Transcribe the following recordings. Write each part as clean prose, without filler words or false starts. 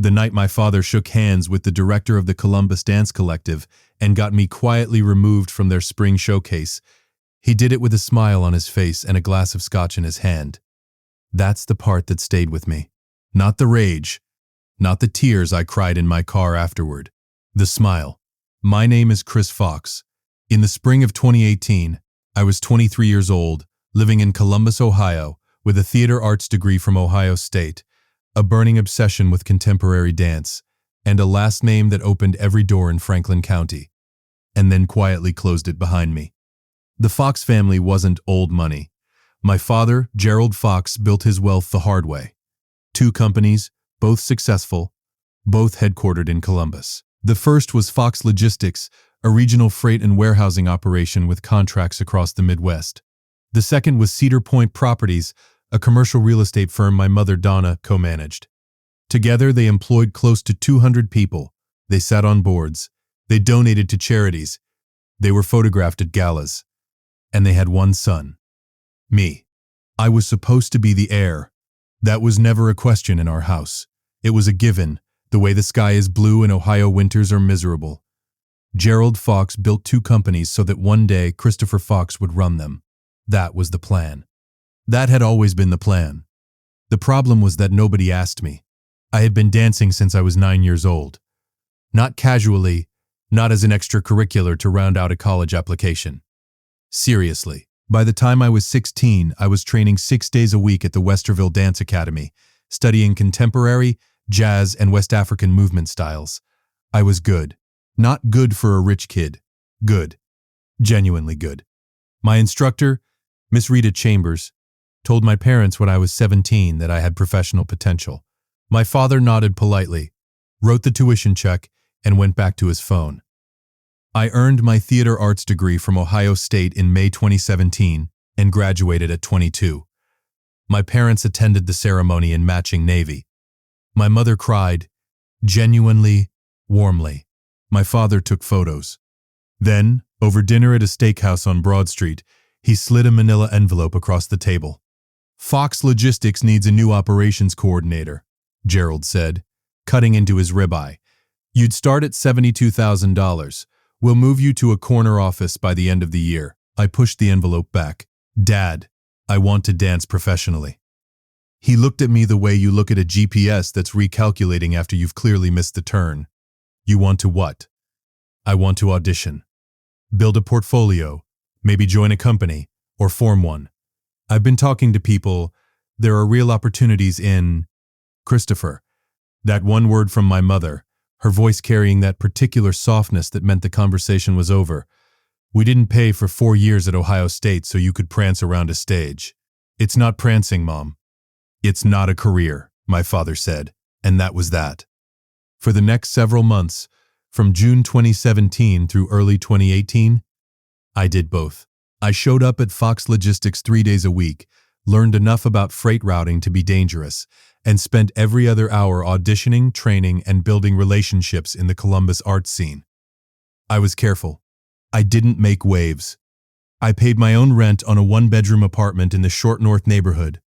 The night my father shook hands with the director of the Columbus Dance Collective and got me quietly removed from their spring showcase, he did it with a smile on his face and a glass of scotch in his hand. That's the part that stayed with me. Not the rage, not the tears I cried in my car afterward. The smile. My name is Chris Fox. In the spring of 2018, I was 23 years old, living in Columbus, Ohio, with a theater arts degree from Ohio State, a burning obsession with contemporary dance, and a last name that opened every door in Franklin County, and then quietly closed it behind me. The Fox family wasn't old money. My father, Gerald Fox, built his wealth the hard way. 2 companies, both successful, both headquartered in Columbus. The first was Fox Logistics, a regional freight and warehousing operation with contracts across the Midwest. The second was Cedar Point Properties, a commercial real estate firm my mother Donna co-managed. Together they employed close to 200 people. They sat on boards. They donated to charities. They were photographed at galas. And they had one son. Me. I was supposed to be the heir. That was never a question in our house. It was a given, the way the sky is blue and Ohio winters are miserable. Gerald Fox built 2 companies so that one day Christopher Fox would run them. That was the plan. That had always been the plan. The problem was that nobody asked me. I had been dancing since I was 9 years old. Not casually, not as an extracurricular to round out a college application. Seriously, by the time I was 16, I was training 6 days a week at the Westerville Dance Academy, studying contemporary, jazz, and West African movement styles. I was good. Not good for a rich kid. Good. Genuinely good. My instructor, Miss Rita Chambers, told my parents when I was 17 that I had professional potential. My father nodded politely, wrote the tuition check, and went back to his phone. I earned my theater arts degree from Ohio State in May 2017 and graduated at 22. My parents attended the ceremony in matching navy. My mother cried, genuinely, warmly. My father took photos. Then, over dinner at a steakhouse on Broad Street, he slid a manila envelope across the table. Fox Logistics needs a new operations coordinator, Gerald said, cutting into his ribeye. You'd start at $72,000. We'll move you to a corner office by the end of the year. I pushed the envelope back. Dad, I want to dance professionally. He looked at me the way you look at a GPS that's recalculating after you've clearly missed the turn. You want to what? I want to audition. Build a portfolio, maybe join a company, or form one. I've been talking to people. There are real opportunities in Christopher. That one word from my mother, her voice carrying that particular softness that meant the conversation was over. We didn't pay for 4 years at Ohio State so you could prance around a stage. It's not prancing, Mom. It's not a career, my father said, and that was that. For the next several months, from June 2017 through early 2018, I did both. I showed up at Fox Logistics 3 days a week, learned enough about freight routing to be dangerous, and spent every other hour auditioning, training, and building relationships in the Columbus art scene. I was careful. I didn't make waves. I paid my own rent on a 1-bedroom apartment in the Short North neighborhood,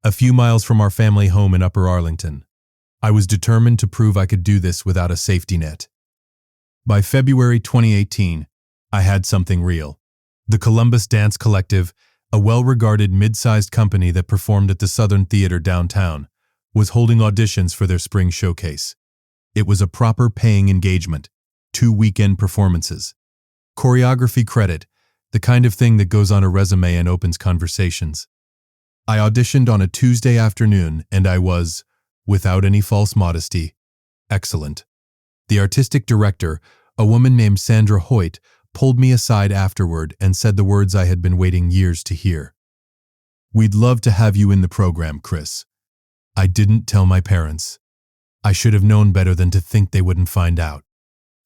a few miles from our family home in Upper Arlington. I was determined to prove I could do this without a safety net. By February 2018, I had something real. The Columbus Dance Collective, a well-regarded mid-sized company that performed at the Southern Theater downtown, was holding auditions for their spring showcase. It was a proper paying engagement, 2 weekend performances. Choreography credit, the kind of thing that goes on a resume and opens conversations. I auditioned on a Tuesday afternoon and I was, without any false modesty, excellent. The artistic director, a woman named Sandra Hoyt, pulled me aside afterward and said the words I had been waiting years to hear. We'd love to have you in the program, Chris. I didn't tell my parents. I should have known better than to think they wouldn't find out.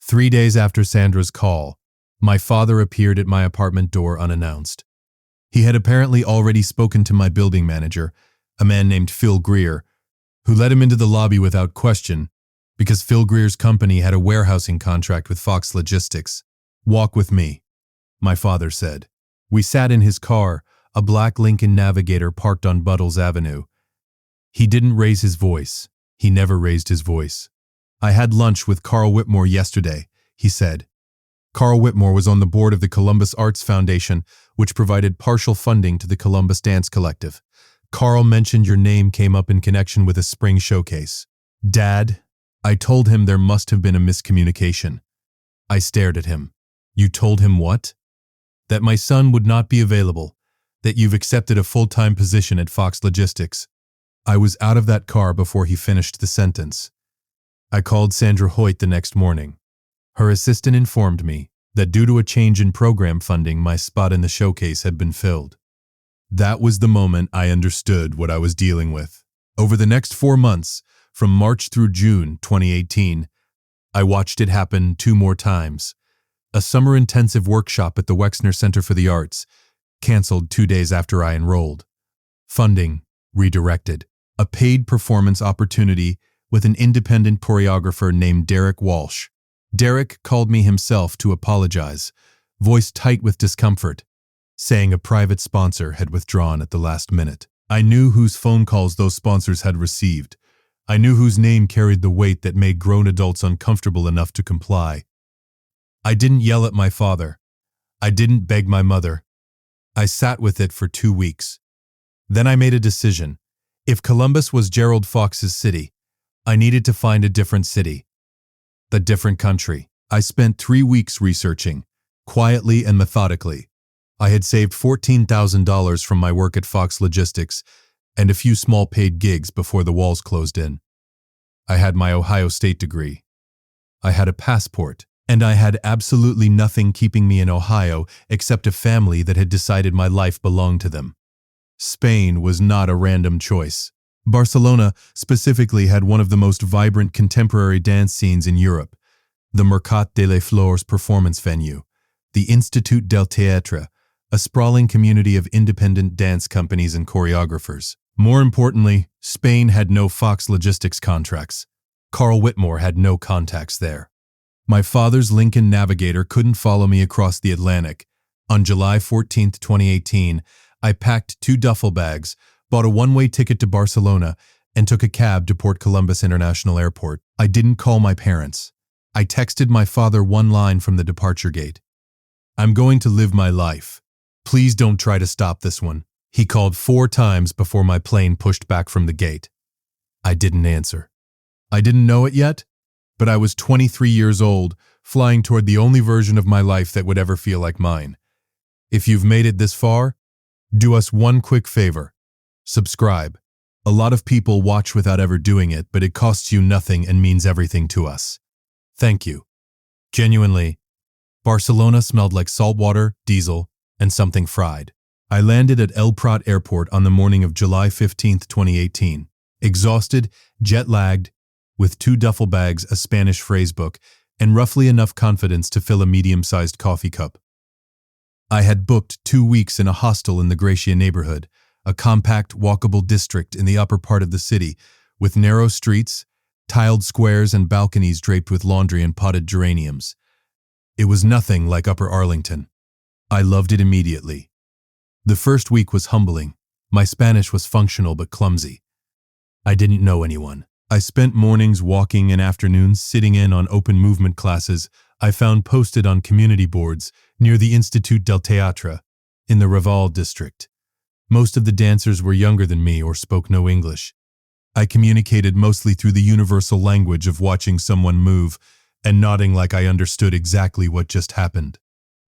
3 days after Sandra's call, my father appeared at my apartment door unannounced. He had apparently already spoken to my building manager, a man named Phil Greer, who let him into the lobby without question because Phil Greer's company had a warehousing contract with Fox Logistics. Walk with me, my father said. We sat in his car, a black Lincoln Navigator parked on Buttles Avenue. He didn't raise his voice. He never raised his voice. "I had lunch with Carl Whitmore yesterday," he said. Carl Whitmore was on the board of the Columbus Arts Foundation, which provided partial funding to the Columbus Dance Collective. "Carl mentioned your name came up in connection with a spring showcase." "Dad," I told him there must have been a miscommunication. I stared at him. "You told him what?" "That my son would not be available, that you've accepted a full-time position at Fox Logistics." I was out of that car before he finished the sentence. I called Sandra Hoyt the next morning. Her assistant informed me that due to a change in program funding, my spot in the showcase had been filled. That was the moment I understood what I was dealing with. Over the next 4 months, from March through June 2018, I watched it happen 2 more times. A summer intensive workshop at the Wexner Center for the Arts, canceled 2 days after I enrolled. Funding redirected. A paid performance opportunity with an independent choreographer named Derek Walsh. Derek called me himself to apologize, voice tight with discomfort, saying a private sponsor had withdrawn at the last minute. I knew whose phone calls those sponsors had received. I knew whose name carried the weight that made grown adults uncomfortable enough to comply. I didn't yell at my father. I didn't beg my mother. I sat with it for 2 weeks. Then I made a decision. If Columbus was Gerald Fox's city, I needed to find a different city. A different country. I spent 3 weeks researching, quietly and methodically. I had saved $14,000 from my work at Fox Logistics and a few small paid gigs before the walls closed in. I had my Ohio State degree. I had a passport, and I had absolutely nothing keeping me in Ohio except a family that had decided my life belonged to them. Spain was not a random choice. Barcelona specifically had one of the most vibrant contemporary dance scenes in Europe, the Mercat de les Fleurs performance venue, the Institut del Teatre, a sprawling community of independent dance companies and choreographers. More importantly, Spain had no Fox Logistics contracts. Carl Whitmore had no contacts there. My father's Lincoln Navigator couldn't follow me across the Atlantic. On July 14, 2018, I packed 2 duffel bags, bought a one-way ticket to Barcelona, and took a cab to Port Columbus International Airport. I didn't call my parents. I texted my father one line from the departure gate. "I'm going to live my life. Please don't try to stop this one." He called 4 times before my plane pushed back from the gate. I didn't answer. I didn't know it yet, but I was 23 years old, flying toward the only version of my life that would ever feel like mine. If you've made it this far, do us one quick favor. Subscribe. A lot of people watch without ever doing it, but it costs you nothing and means everything to us. Thank you. Genuinely, Barcelona smelled like salt water, diesel, and something fried. I landed at El Prat Airport on the morning of July 15, 2018. Exhausted, jet-lagged, with 2 duffel bags, a Spanish phrasebook, and roughly enough confidence to fill a medium-sized coffee cup. I had booked 2 weeks in a hostel in the Gracia neighborhood, a compact, walkable district in the upper part of the city, with narrow streets, tiled squares, and balconies draped with laundry and potted geraniums. It was nothing like Upper Arlington. I loved it immediately. The first week was humbling. My Spanish was functional but clumsy. I didn't know anyone. I spent mornings walking and afternoons sitting in on open movement classes I found posted on community boards near the Institut del Teatre in the Raval district. Most of the dancers were younger than me or spoke no English. I communicated mostly through the universal language of watching someone move and nodding like I understood exactly what just happened.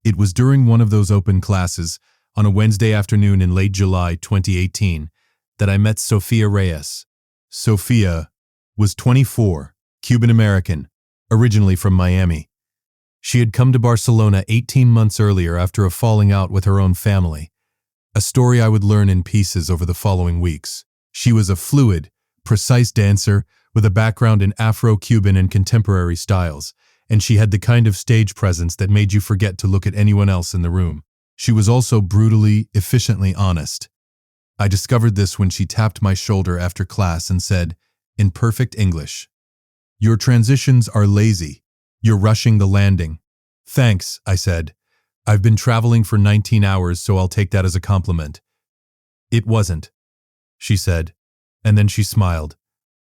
It was during one of those open classes, on a Wednesday afternoon in late July 2018, that I met Sofia Reyes. Sofia was 24, Cuban-American, originally from Miami. She had come to Barcelona 18 months earlier after a falling out with her own family, a story I would learn in pieces over the following weeks. She was a fluid, precise dancer with a background in Afro-Cuban and contemporary styles, and she had the kind of stage presence that made you forget to look at anyone else in the room. She was also brutally, efficiently honest. I discovered this when she tapped my shoulder after class and said, in perfect English, "Your transitions are lazy. You're rushing the landing." "Thanks," I said. "I've been traveling for 19 hours, so I'll take that as a compliment." "It wasn't," she said, and then she smiled.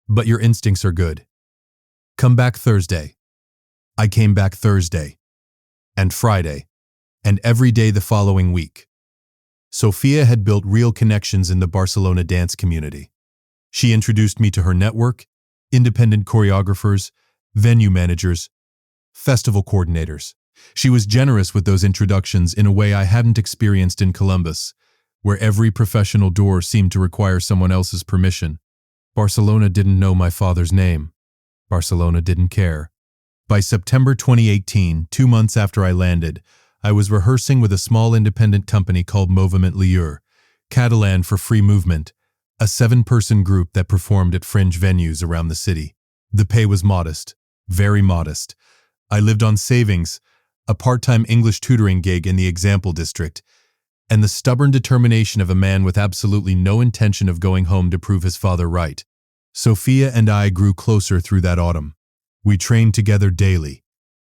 But your instincts are good. Come back Thursday. I came back Thursday. And Friday. And every day the following week. Sophia had built real connections in the Barcelona dance community. She introduced me to her network, independent choreographers, venue managers, festival coordinators. She was generous with those introductions in a way I hadn't experienced in Columbus, where every professional door seemed to require someone else's permission. Barcelona didn't know my father's name. Barcelona didn't care. By September 2018, 2 months after I landed, I was rehearsing with a small independent company called Moviment Liure, Catalan for free movement, a 7-person group that performed at fringe venues around the city. The pay was modest, very modest. I lived on savings, a part-time English tutoring gig in the Example district, and the stubborn determination of a man with absolutely no intention of going home to prove his father right. Sophia and I grew closer through that autumn. We trained together daily,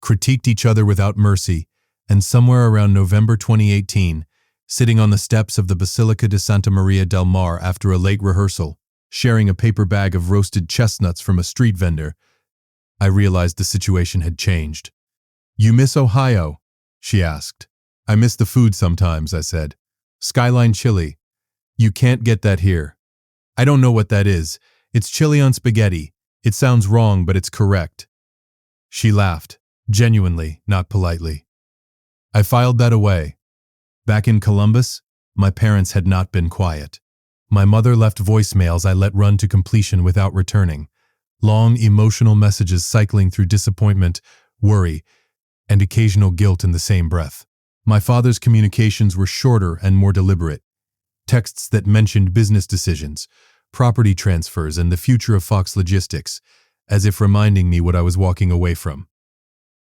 critiqued each other without mercy, and somewhere around November 2018, sitting on the steps of the Basilica de Santa Maria del Mar after a late rehearsal, sharing a paper bag of roasted chestnuts from a street vendor, I realized the situation had changed. "You miss Ohio?" she asked. "I miss the food sometimes," I said. "Skyline chili. You can't get that here." "I don't know what that is. It's chili on spaghetti. It sounds wrong, but it's correct." She laughed, genuinely, not politely. I filed that away. Back in Columbus, my parents had not been quiet. My mother left voicemails I let run to completion without returning, long emotional messages cycling through disappointment, worry, and occasional guilt in the same breath. My father's communications were shorter and more deliberate. Texts that mentioned business decisions, property transfers, and the future of Fox Logistics, as if reminding me what I was walking away from.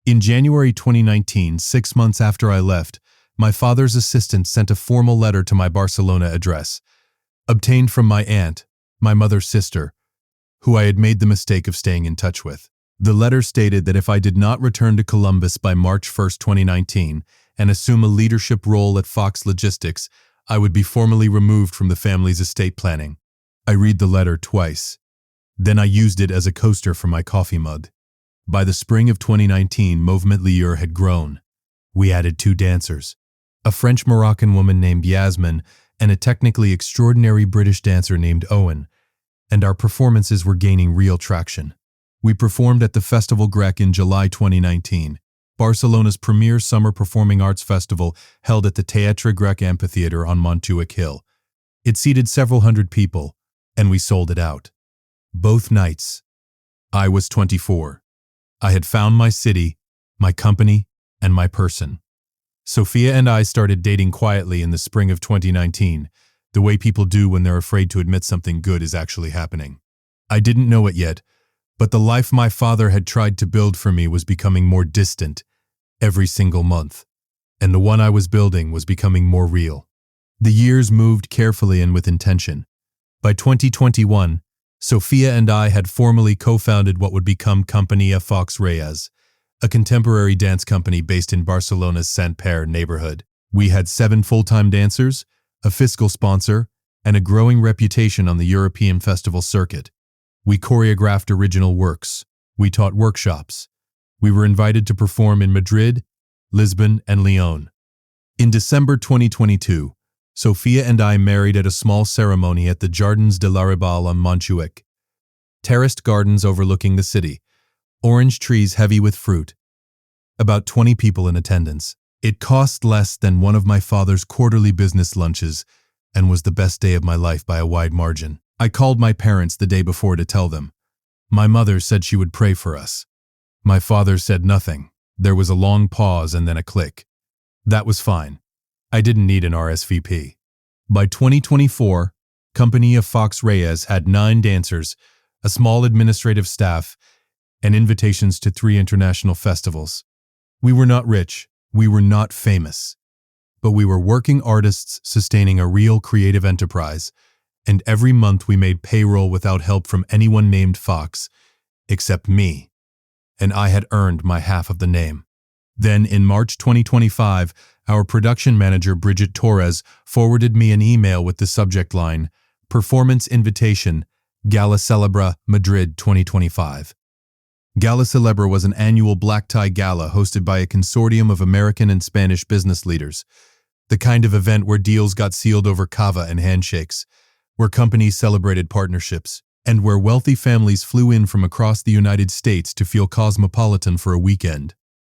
In January 2019, 6 months after I left, my father's assistant sent a formal letter to my Barcelona address, obtained from my aunt, my mother's sister, who I had made the mistake of staying in touch with. The letter stated that if I did not return to Columbus by March 1, 2019, and assume a leadership role at Fox Logistics, I would be formally removed from the family's estate planning. I read the letter twice. Then I used it as a coaster for my coffee mug. By the spring of 2019, Movement Liure had grown. We added 2 dancers, a French-Moroccan woman named Yasmin and a technically extraordinary British dancer named Owen, and our performances were gaining real traction. We performed at the Festival Grec in July 2019, Barcelona's premier summer performing arts festival held at the Teatre Grec Amphitheatre on Montjuic Hill. It seated several hundred people, and we sold it out. Both nights. I was 24. I had found my city, my company, and my person. Sophia and I started dating quietly in the spring of 2019, the way people do when they're afraid to admit something good is actually happening. I didn't know it yet, but the life my father had tried to build for me was becoming more distant every single month, and the one I was building was becoming more real. The years moved carefully and with intention. By 2021, Sophia and I had formally co-founded what would become Compañía Fox Reyes, a contemporary dance company based in Barcelona's Sant Pere neighborhood. We had 7 full-time dancers, a fiscal sponsor, and a growing reputation on the European festival circuit. We choreographed original works. We taught workshops. We were invited to perform in Madrid, Lisbon, and Lyon. In December 2022, Sophia and I married at a small ceremony at the Jardins de l'Arrabal on Montjuic. Terraced gardens overlooking the city, orange trees heavy with fruit. About 20 people in attendance. It cost less than one of my father's quarterly business lunches and was the best day of my life by a wide margin. I called my parents the day before to tell them. My mother said she would pray for us. My father said nothing. There was a long pause and then a click. That was fine. I didn't need an RSVP. By 2024, Compañía Fox Reyes had 9 dancers, a small administrative staff, and invitations to 3 international festivals. We were not rich, we were not famous, but we were working artists sustaining a real creative enterprise, and every month we made payroll without help from anyone named Fox, except me, and I had earned my half of the name. Then, in March 2025, our production manager Bridget Torres forwarded me an email with the subject line, "Performance Invitation, Gala Celebra, Madrid 2025. Gala Celebra was an annual black-tie gala hosted by a consortium of American and Spanish business leaders, the kind of event where deals got sealed over cava and handshakes, where companies celebrated partnerships, and where wealthy families flew in from across the United States to feel cosmopolitan for a weekend.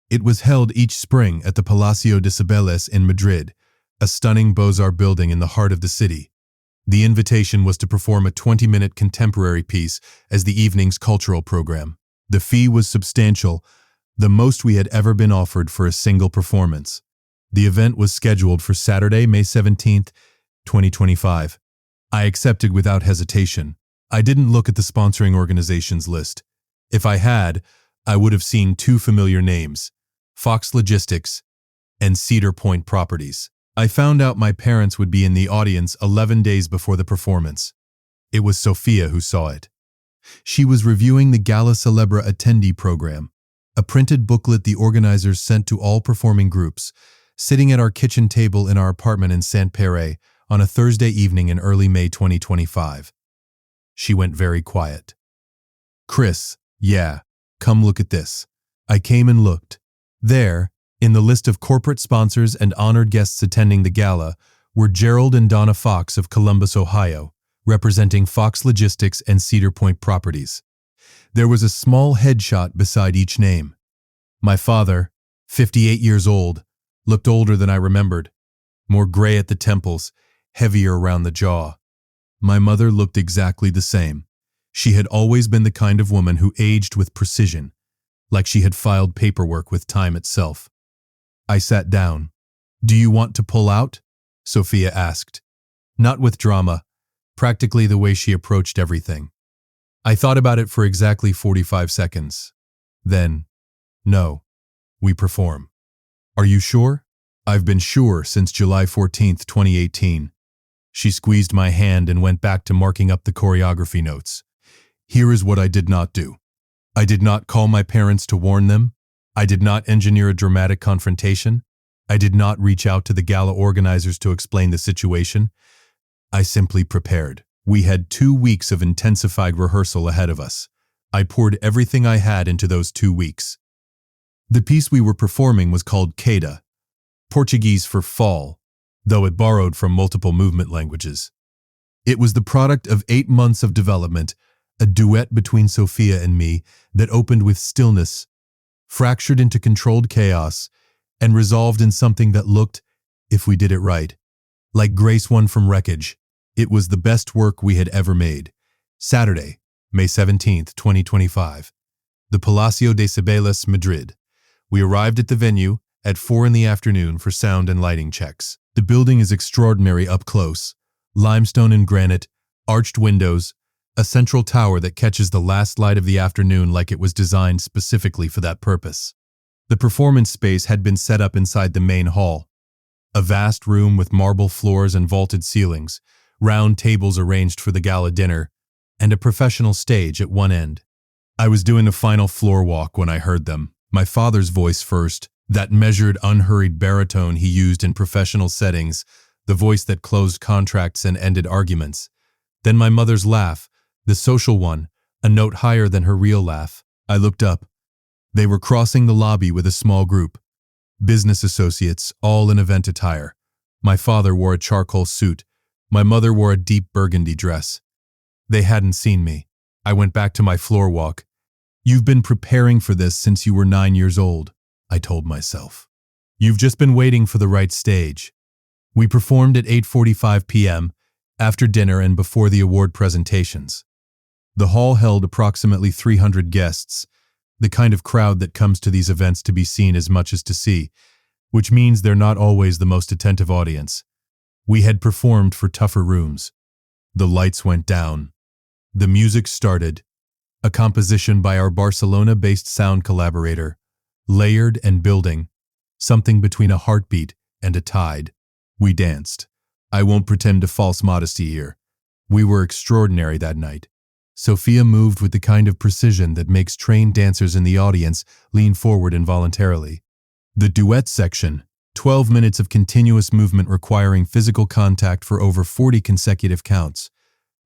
It was held each spring at the Palacio de Cibeles in Madrid, a stunning Beaux-Arts building in the heart of the city. The invitation was to perform a 20-minute contemporary piece as the evening's cultural program. The fee was substantial, the most we had ever been offered for a single performance. The event was scheduled for Saturday, May 17th, 2025. I accepted without hesitation. I didn't look at the sponsoring organization's list. If I had, I would have seen two familiar names, Fox Logistics and Cedar Point Properties. I found out my parents would be in the audience 11 days before the performance. It was Sophia who saw it. She was reviewing the Gala Celebra attendee program, a printed booklet the organizers sent to all performing groups, sitting at our kitchen table in our apartment in Saint-Péray on a Thursday evening in early May 2025. She went very quiet. "Chris, yeah, come look at this." I came and looked. There, in the list of corporate sponsors and honored guests attending the gala, were Gerald and Donna Fox of Columbus, Ohio, representing Fox Logistics and Cedar Point Properties. There was a small headshot beside each name. My father, 58 years old, looked older than I remembered, more gray at the temples, heavier around the jaw. My mother looked exactly the same. She had always been the kind of woman who aged with precision, like she had filed paperwork with time itself. I sat down. "Do you want to pull out?" Sophia asked. Not with drama, practically the way she approached everything. I thought about it for exactly 45 seconds. Then, "No, we perform." "Are you sure?" "I've been sure since July 14th, 2018. She squeezed my hand and went back to marking up the choreography notes. "Here is what I did not do. I did not call my parents to warn them. I did not engineer a dramatic confrontation. I did not reach out to the gala organizers to explain the situation. I simply prepared. We had 2 weeks of intensified rehearsal ahead of us. I poured everything I had into those 2 weeks. The piece we were performing was called Queda, Portuguese for fall, though it borrowed from multiple movement languages. It was the product of 8 months of development, a duet between Sophia and me that opened with stillness, fractured into controlled chaos, and resolved in something that looked, if we did it right, like Grace won from wreckage. It was the best work we had ever made. Saturday, May 17th, 2025. The Palacio de Cibeles, Madrid. We arrived at the venue at 4 in the afternoon for sound and lighting checks. The building is extraordinary up close. Limestone and granite, arched windows, a central tower that catches the last light of the afternoon like it was designed specifically for that purpose. The performance space had been set up inside the main hall, a vast room with marble floors and vaulted ceilings, round tables arranged for the gala dinner, and a professional stage at one end. I was doing a final floor walk when I heard them, my father's voice first, that measured, unhurried baritone he used in professional settings, the voice that closed contracts and ended arguments. Then my mother's laugh, the social one, a note higher than her real laugh. I looked up. They were crossing the lobby with a small group. Business associates, all in event attire. My father wore a charcoal suit. My mother wore a deep burgundy dress. They hadn't seen me. I went back to my floor walk. "You've been preparing for this since you were 9 years old," I told myself. "You've just been waiting for the right stage." We performed at 8:45 p.m., after dinner and before the award presentations. The hall held approximately 300 guests, the kind of crowd that comes to these events to be seen as much as to see, which means they're not always the most attentive audience. We had performed for tougher rooms. The lights went down. The music started, a composition by our Barcelona-based sound collaborator, layered and building, something between a heartbeat and a tide. We danced. I won't pretend to false modesty here. We were extraordinary that night. Sophia moved with the kind of precision that makes trained dancers in the audience lean forward involuntarily. The duet section, 12 minutes of continuous movement requiring physical contact for over 40 consecutive counts,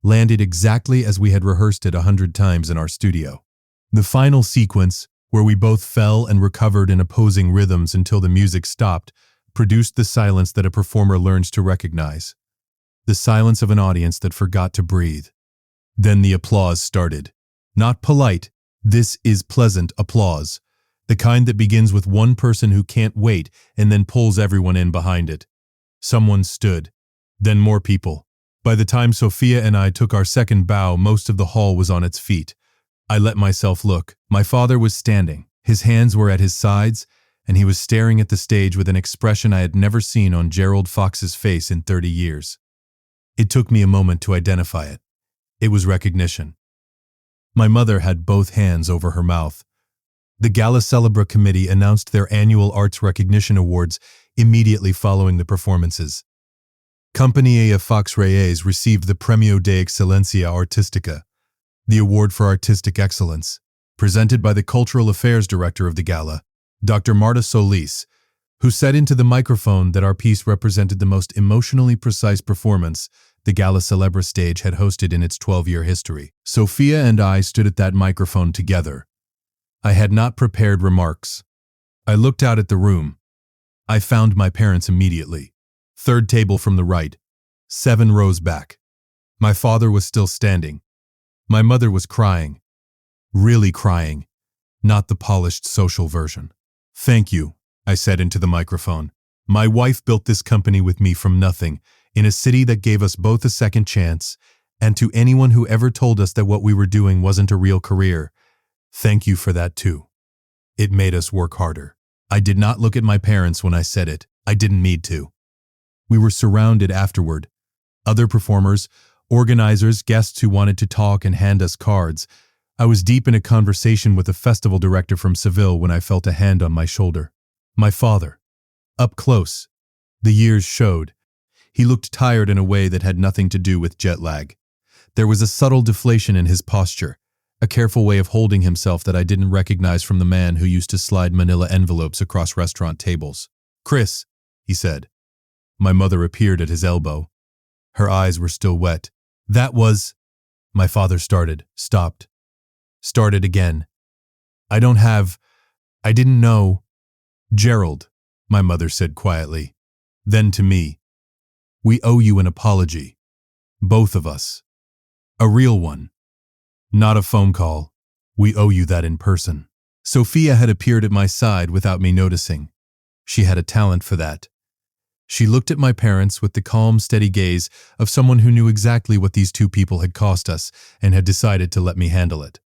landed exactly as we had rehearsed it 100 times in our studio. The final sequence, where we both fell and recovered in opposing rhythms until the music stopped, produced the silence that a performer learns to recognize. The silence of an audience that forgot to breathe. Then the applause started. Not polite, this is pleasant applause. The kind that begins with one person who can't wait and then pulls everyone in behind it. Someone stood. Then more people. By the time Sophia and I took our second bow, most of the hall was on its feet. I let myself look. My father was standing. His hands were at his sides, and he was staring at the stage with an expression I had never seen on Gerald Fox's face in 30 years. It took me a moment to identify it. It was recognition. My mother had both hands over her mouth. The Gala Celebra Committee announced their annual Arts Recognition Awards immediately following the performances. Compagnia Fox Reyes received the Premio de Excelencia Artística, the award for artistic excellence, presented by the Cultural Affairs Director of the Gala, Dr. Marta Solis, who said into the microphone that our piece represented the most emotionally precise performance the Gala Celebra stage had hosted in its 12-year history. Sophia and I stood at that microphone together. I had not prepared remarks. I looked out at the room. I found my parents immediately. Third table from the right, 7 rows back. My father was still standing. My mother was crying. Really crying, not the polished social version. "Thank you," I said into the microphone. "My wife built this company with me from nothing, in a city that gave us both a second chance, and to anyone who ever told us that what we were doing wasn't a real career, thank you for that too. It made us work harder." I did not look at my parents when I said it. I didn't need to. We were surrounded afterward. Other performers, organizers, guests who wanted to talk and hand us cards. I was deep in a conversation with a festival director from Seville when I felt a hand on my shoulder. My father. Up close. The years showed. He looked tired in a way that had nothing to do with jet lag. There was a subtle deflation in his posture, a careful way of holding himself that I didn't recognize from the man who used to slide manila envelopes across restaurant tables. "Chris," he said. My mother appeared at his elbow. Her eyes were still wet. "That was—" My father started, stopped. Started again. I didn't know." "Gerald," my mother said quietly. Then to me, "We owe you an apology. Both of us. A real one. Not a phone call. We owe you that in person." Sophia had appeared at my side without me noticing. She had a talent for that. She looked at my parents with the calm, steady gaze of someone who knew exactly what these two people had cost us and had decided to let me handle it.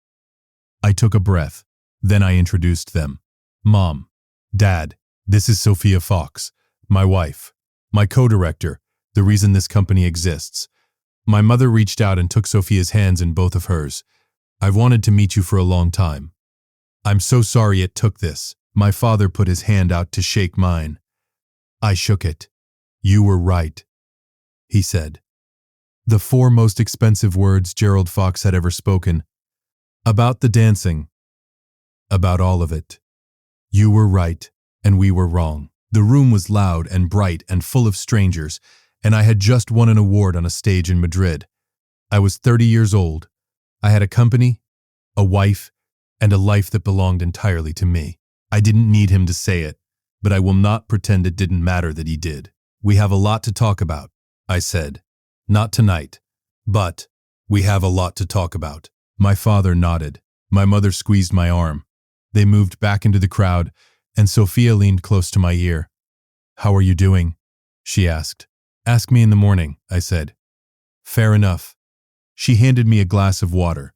I took a breath. Then I introduced them. "Mom, Dad, this is Sophia Fox, my wife, my co-director, the reason this company exists." My mother reached out and took Sophia's hands in both of hers. "I've wanted to meet you for a long time. I'm so sorry it took this." My father put his hand out to shake mine. I shook it. "You were right," he said. The 4 most expensive words Gerald Fox had ever spoken. About the dancing. About all of it. You were right, and we were wrong. The room was loud and bright and full of strangers, and I had just won an award on a stage in Madrid. I was 30 years old. I had a company, a wife, and a life that belonged entirely to me. I didn't need him to say it, but I will not pretend it didn't matter that he did. "We have a lot to talk about," I said. "Not tonight, but we have a lot to talk about." My father nodded. My mother squeezed my arm. They moved back into the crowd, and Sophia leaned close to my ear. "How are you doing?" she asked. "Ask me in the morning," I said. "Fair enough." She handed me a glass of water.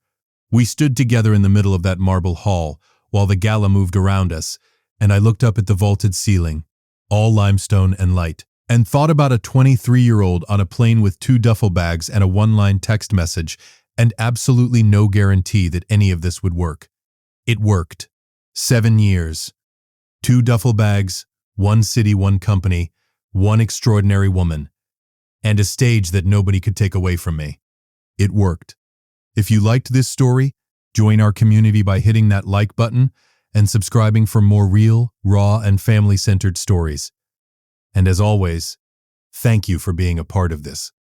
We stood together in the middle of that marble hall while the gala moved around us, and I looked up at the vaulted ceiling, all limestone and light, and thought about a 23-year-old on a plane with 2 duffel bags and a 1-line text message, and absolutely no guarantee that any of this would work. It worked. 7 years. 2 duffel bags, 1 city, 1 company, 1 extraordinary woman, and a stage that nobody could take away from me. It worked. If you liked this story, join our community by hitting that like button and subscribing for more real, raw, and family-centered stories. And as always, thank you for being a part of this.